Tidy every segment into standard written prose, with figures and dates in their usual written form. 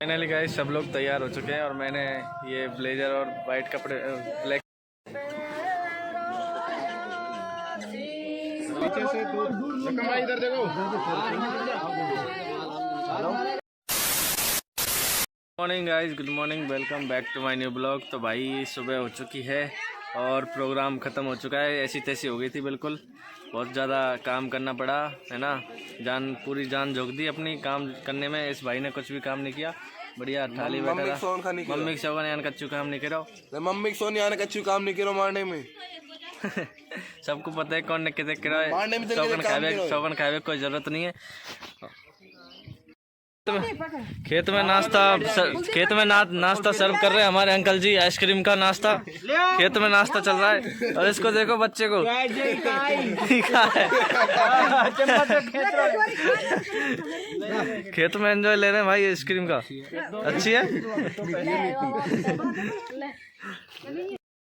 Finally guys सब लोग तैयार हो चुके हैं और मैंने ये ब्लेजर और वाइट कपड़े ब्लैक इधर देखो। Morning guys, good morning, welcome back to my new blog. तो भाई सुबह हो चुकी है और प्रोग्राम ख़त्म हो चुका है। ऐसी तैसी हो गई थी बिल्कुल, बहुत ज़्यादा काम करना पड़ा है ना। पूरी जान झोंक दी अपनी काम करने में। इस भाई ने कुछ भी काम नहीं किया, बढ़िया ठाली बैठा था। मम्मी के सोने यान कच्चू काम नहीं करो, मम्मी के सोने यान कच्चू काम नहीं करो मारने में। सबको पता है कौन ने कितने करो। शौकन खावे कोई ज़रूरत नहीं है। खेत में नाश्ता सर्व कर रहे हैं हमारे अंकल जी। आइसक्रीम का नाश्ता खेत में नाश्ता चल रहा है। और इसको देखो बच्चे को खेत में एंजॉय ले रहे हैं भाई आइसक्रीम का। अच्छी है,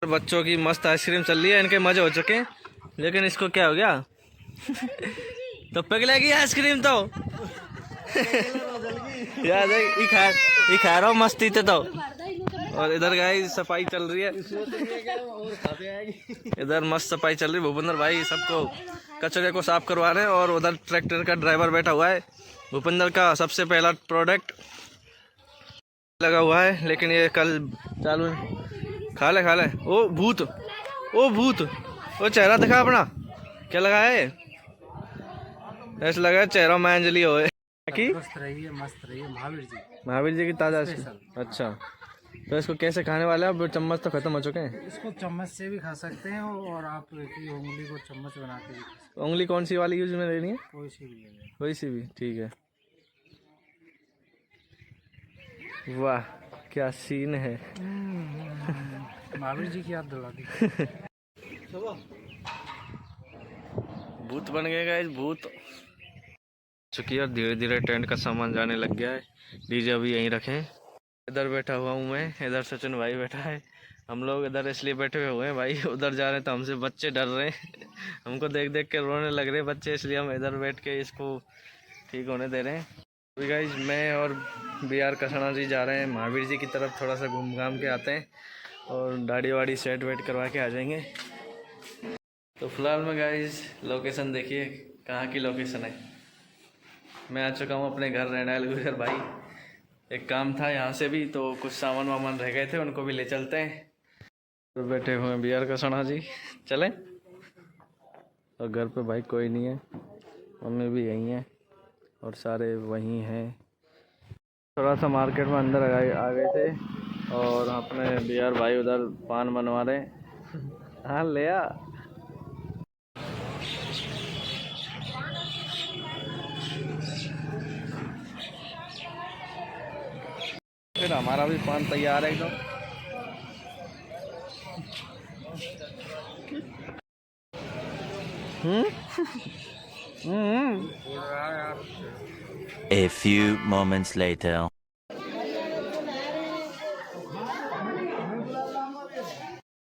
बच्चों की मस्त आइसक्रीम चल रही है, इनके मजे हो चुके हैं। लेकिन इसको क्या हो गया तो पिघलेगी आइसक्रीम तो यार ये खा रहा हूँ मस्ती थे तो। और इधर गाइस सफाई चल रही है, इधर मस्त सफाई चल रही है। भूपेंद्र भाई सबको कचरे को साफ करवा रहे हैं और उधर ट्रैक्टर का ड्राइवर बैठा हुआ है। भूपेंद्र का सबसे पहला प्रोडक्ट लगा हुआ है, लेकिन ये कल चालू है। खा ले ओ भूत वो चेहरा दिखा अपना, क्या लगा है? ऐसा लगा चेहरा में अंजलि हो मस्त रही है महावीर जी की ताजा। अच्छा, तो इसको कैसे खाने वाले हैं? अब चम्मच तो खत्म हो चुके हैं। इसको चम्मच से भी खा सकते हैं और आप उंगली को चम्मच बना के भी खा सकते हैं। उंगली कौन सी वाली यूज में लेनी है? कोई सी भी ठीक है। वाह क्या सीन है। महावीर जी की याद दिला दी। भूत बन गए गाइस, भूत चुकी है। और धीरे धीरे टेंट का सामान जाने लग गया है। डीजे अभी यहीं रखें। इधर बैठा हुआ हूँ मैं, इधर सचिन भाई बैठा है। हम लोग इधर इसलिए बैठे हुए हैं भाई, उधर जा रहे हैं तो हमसे बच्चे डर रहे हैं। हमको देख देख के रोने लग रहे हैं बच्चे, इसलिए हम इधर बैठ के इसको ठीक होने दे रहे हैं। अभी गाइस मैं और BR कसना जी जा रहे हैं महावीर जी की तरफ। थोड़ा सा घूम घाम के आते हैं और दाढ़ी वाड़ी सेट वेट करवा के आ जाएंगे। तो फिलहाल में गाइस लोकेशन देखिए, कहाँ की लोकेशन है। मैं आ चुका हूँ अपने घर रैनाल गुजर भाई। एक काम था यहाँ से भी, तो कुछ सामान वामान रह गए थे, उनको भी ले चलते हैं। तो बैठे हुए हैं BR कसना जी, चलें। और घर पे भाई कोई नहीं है, मम्मी भी यहीं है और सारे वहीं हैं। थोड़ा सा मार्केट में अंदर आ गए थे और अपने BR भाई उधर पान बनवा रहे। हाँ ले आ। फिर हमारा भी पान तैयार है एकदम। A few moments later.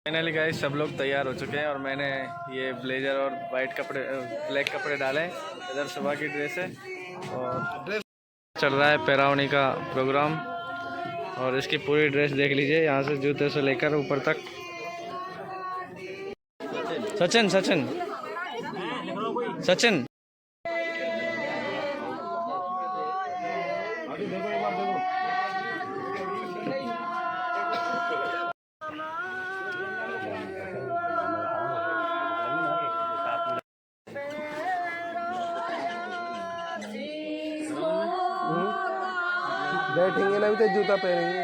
Finally guys सब लोग तैयार हो चुके हैं और मैंने ये ब्लेजर और वाइट ब्लैक कपड़े डाले। इधर सुबह की ड्रेस है और चल रहा है पैरावनी का प्रोग्राम। और इसकी पूरी ड्रेस देख लीजिए, यहाँ से जूते से लेकर ऊपर तक। सचिन बैठेंगे ना भी तो जूता पहनेंगे।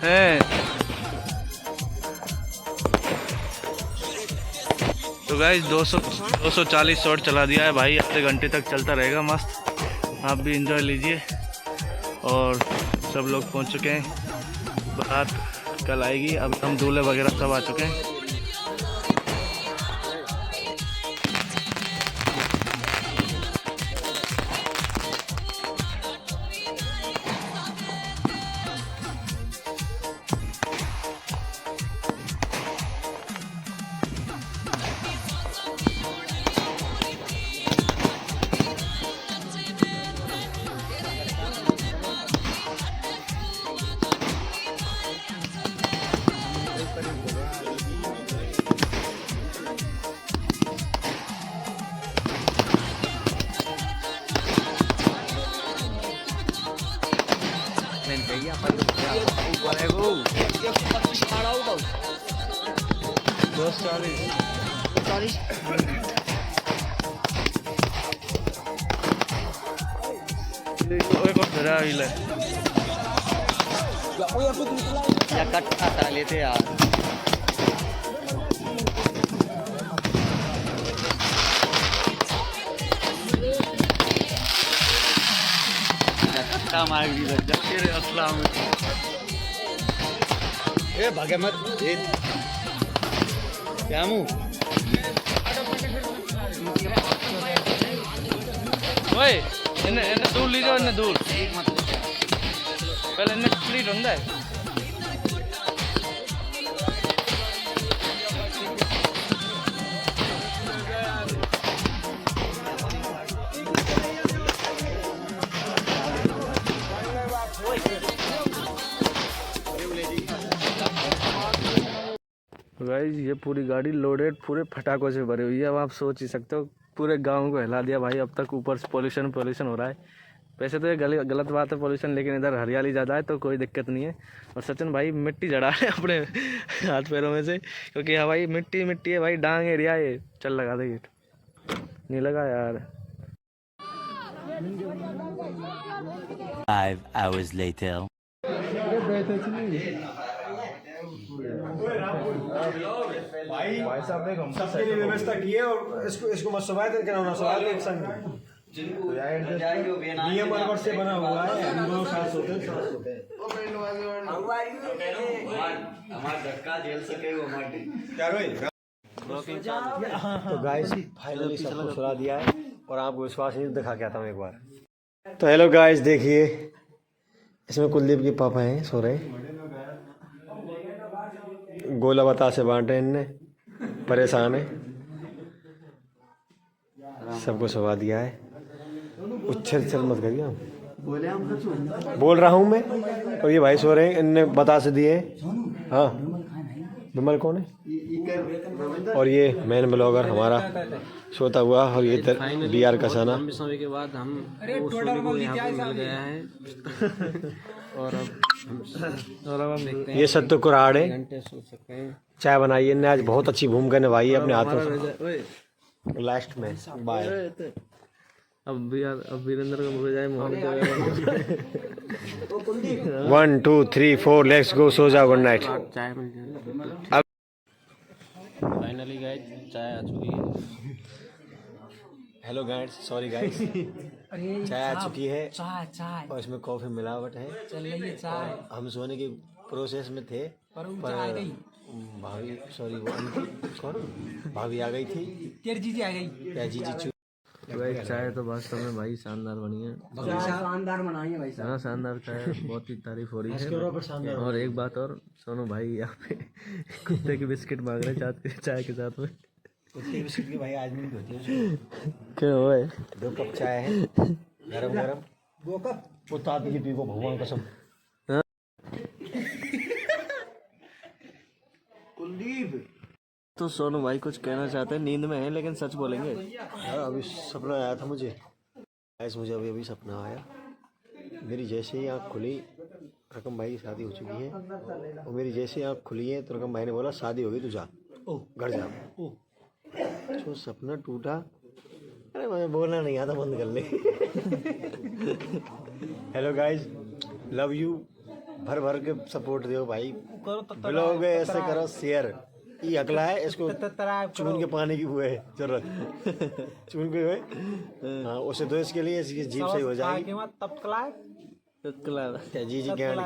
है। तो गाइस 240 शॉट चला दिया है भाई, आधे घंटे तक चलता रहेगा मस्त। आप भी इंजॉय लीजिए। और सब लोग पहुंच चुके हैं, बारात कल आएगी। अब हम दूल्हे वगैरह सब आ चुके हैं। या कट आता लेते यार। कट्टा मार दी तेरे अस्सलाम। ए भागे मत क्या मुंह ओए इन्हें दूर लीजिए, इन्हें दूर पहले इन्हें कंप्लीट होता है। गाइस ये पूरी गाड़ी लोडेड पूरे फटाकों से भरी हुई है। अब आप सोच ही सकते हो, पूरे गांव को हिला दिया भाई। अब तक ऊपर से पोल्यूशन हो रहा है। वैसे तो ये गलत बात है पोल्यूशन, लेकिन इधर हरियाली ज़्यादा है तो कोई दिक्कत नहीं है। और सचिन भाई मिट्टी जड़ा है अपने हाथ पैरों में से, क्योंकि हाँ भाई मिट्टी है भाई। डांग एरिया ये। चल लगा दे गेट। नहीं लगा यार। 5 hours later. भाई साहब ने सबके लिए व्यवस्था की है और इसको मत सवाल करके ना सवाल एक संग नियम वर्ग से बना हुआ है। हम दोनों साथ सोते हैं। हमारा धक्का झेल सके वो माटी क्या रोई? तो गाइस फाइनली सबको सुला दिया है और आपको विश्वास नहीं दिखा के आता हूँ एक बार। तो हेलो गाइस, देखिए इसमें कुलदीप के पापा हैं, सो रहे हैं। गोला बता से बांटे इनने, परेशान है। सबको सुला दिया है। उच्छल मत करिए, बोल रहा हूँ मैं। और ये भाई सो रहे हैं, इनने बता से दिए। हाँ विमल कौन है? और ये मेन ब्लॉगर हमारा सोता हुआ। और ये इधर BR कसाना। समय के बाद हम को यहाँ पर मिल गया है। और अब हम देखते हैं। ये सत्तू कुराड़ है। घंटे सो सकते हैं। चाय बनाई इनने आज, बहुत अच्छी भूमिका निभाई है अपने हाथों से। लास्ट में बाय। अब वीरेंद्र का मुझे जाए मोहम्मद 1 2 3 4 लेट्स गो, सो जाओ, गुड नाइट। चाय मिल जाए। फाइनली गाइस चाय आ चुकी है। Hello guys, sorry guys. चाय आ चुकी है चाय और इसमें कॉफी मिलावट है। चल रही है चाय। हम सोने की प्रोसेस में थे पर आ गई भाभी, सॉरी वो कौन भाभी आ गई थी। तेरी जीजी आ गई। या जीजी भाई चाय तो वास्तव में भाई शानदार बनी है। शानदार बनाई है भाई साहब। हाँ शानदार चाय, बहुत ही तारीफ हो रही है। और एक बात और, सोनू भाई यहाँ पे कुत्ते की बिस्किट मांग रहे चाय के साथ में। कुत्ते की बिस्किट की भाई आज नहीं होती है। क्यों है? 2 कप चाय है गरम 2 कप। उतार की पी को भगवान कसम। तो सोनू भाई कुछ कहना चाहते हैं, नींद में है लेकिन सच बोलेंगे। यार अभी सपना आया था मुझे, ऐसे मुझे अभी सपना आया। मेरी जैसे ही आँख खुली, रकम भाई की शादी हो चुकी है, और मेरी जैसे ही आँख खुली है तो रकम भाई ने बोला शादी होगी तू जा, घर जा। जो सपना टूटा, अरे मुझे बोलना नहीं आता, बंद कर ले। हेलो गाइज, लव यू, भर भर के सपोर्ट दो भाई, ब्लॉग ऐसे करो शेयर। ये अगला है, इसको चुन के पानी की वो है जरूरत, चुन के हुए हाँ उसे दो, इसके लिए इसकी जीभ सही हो जाएगी। तब तो जी जी ज्ञान